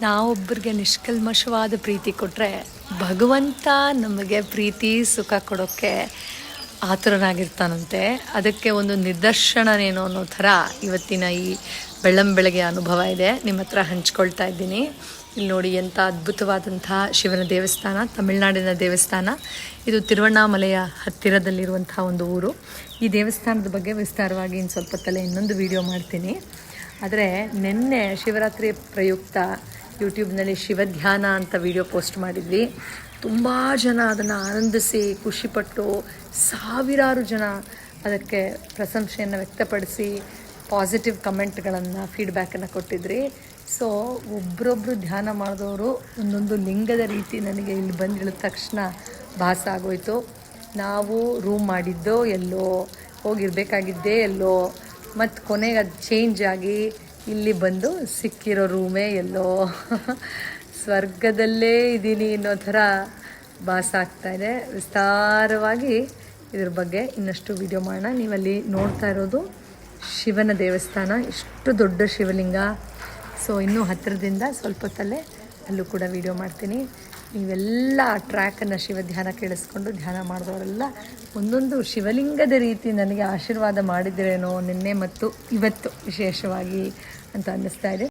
ನಾವೊಬ್ಬರಿಗೆ ನಿಷ್ಕಲ್ಮಶವಾದ ಪ್ರೀತಿ ಕೊಟ್ಟರೆ ಭಗವಂತ ನಮಗೆ ಪ್ರೀತಿ ಸುಖ ಕೊಡೋಕ್ಕೆ ಆತುರನಾಗಿರ್ತಾನಂತೆ. ಅದಕ್ಕೆ ಒಂದು ನಿದರ್ಶನನೇನೋ ಅನ್ನೋ ಥರ ಇವತ್ತಿನ ಈ ಬೆಳ್ಳಂಬೆಳಗ್ಗೆ ಅನುಭವ ಇದೆ, ನಿಮ್ಮ ಹತ್ರ ಹಂಚ್ಕೊಳ್ತಾ ಇದ್ದೀನಿ. ಇಲ್ಲಿ ನೋಡಿ ಎಂಥ ಅದ್ಭುತವಾದಂಥ ಶಿವನ ದೇವಸ್ಥಾನ, ತಮಿಳುನಾಡಿನ ದೇವಸ್ಥಾನ. ಇದು ತಿರುವಣ್ಣಾಮಲೆಯ ಹತ್ತಿರದಲ್ಲಿರುವಂಥ ಒಂದು ಊರು. ಈ ದೇವಸ್ಥಾನದ ಬಗ್ಗೆ ವಿಸ್ತಾರವಾಗಿ ಇನ್ನು ಸ್ವಲ್ಪ ಹೊತ್ತಲ್ಲೇ ಇನ್ನೊಂದು ವಿಡಿಯೋ ಮಾಡ್ತೀನಿ. ಆದರೆ ನಿನ್ನೆ ಶಿವರಾತ್ರಿ ಪ್ರಯುಕ್ತ ಯೂಟ್ಯೂಬ್ನಲ್ಲಿ ಶಿವಧ್ಯಾನ ಅಂತ ವಿಡಿಯೋ ಪೋಸ್ಟ್ ಮಾಡಿದ್ವಿ. ತುಂಬ ಜನ ಅದನ್ನು ಆನಂದಿಸಿ ಖುಷಿಪಟ್ಟು, ಸಾವಿರಾರು ಜನ ಅದಕ್ಕೆ ಪ್ರಶಂಸೆಯನ್ನು ವ್ಯಕ್ತಪಡಿಸಿ ಪಾಸಿಟಿವ್ ಕಮೆಂಟ್ಗಳನ್ನು, ಫೀಡ್ಬ್ಯಾಕನ್ನು ಕೊಟ್ಟಿದ್ರಿ. ಸೊ ಒಬ್ಬರೊಬ್ಬರು ಧ್ಯಾನ ಮಾಡಿದವರು ಒಂದೊಂದು ಲಿಂಗದ ರೀತಿ ನನಗೆ ಇಲ್ಲಿ ಬಂದಿಳಿದ ತಕ್ಷಣ ಭಾಸ ಆಗೋಯ್ತು. ನಾವು ರೂಮ್ ಮಾಡಿದ್ದೋ ಎಲ್ಲೋ, ಹೋಗಿರಬೇಕಾಗಿದ್ದೇ ಎಲ್ಲೋ, ಮತ್ತು ಕೊನೆಗೆ ಅದು ಚೇಂಜ್ ಆಗಿ ಇಲ್ಲಿ ಬಂದು ಸಿಕ್ಕಿರೋ ರೂಮೇ ಎಲ್ಲೋ ಸ್ವರ್ಗದಲ್ಲೇ ಇದ್ದೀನಿ ಅನ್ನೋ ಥರ ಭಾಸ ಆಗ್ತಾಯಿದೆ. ವಿಸ್ತಾರವಾಗಿ ಇದ್ರ ಬಗ್ಗೆ ಇನ್ನಷ್ಟು ವಿಡಿಯೋ ಮಾಡೋಣ. ನೀವಲ್ಲಿ ನೋಡ್ತಾ ಇರೋದು ಶಿವನ ದೇವಸ್ಥಾನ, ಎಷ್ಟು ದೊಡ್ಡ ಶಿವಲಿಂಗ. ಸೊ ಇನ್ನೂ ಹತ್ತಿರದಿಂದ ಸ್ವಲ್ಪ ಹೊತ್ತಲ್ಲೇ ಅಲ್ಲೂ ಕೂಡ ವಿಡಿಯೋ ಮಾಡ್ತೀನಿ. ನೀವೆಲ್ಲ ಆ ಟ್ರ್ಯಾಕನ್ನು ಶಿವ ಧ್ಯಾನ ಕೇಳಿಸ್ಕೊಂಡು ಧ್ಯಾನ ಮಾಡಿದವರೆಲ್ಲ ಒಂದೊಂದು ಶಿವಲಿಂಗದ ರೀತಿ ನನಗೆ ಆಶೀರ್ವಾದ ಮಾಡಿದ್ರೇನೋ ನಿನ್ನೆ ಮತ್ತು ಇವತ್ತು ವಿಶೇಷವಾಗಿ ಅಂತ ಅನ್ನಿಸ್ತಾ ಇದೆ.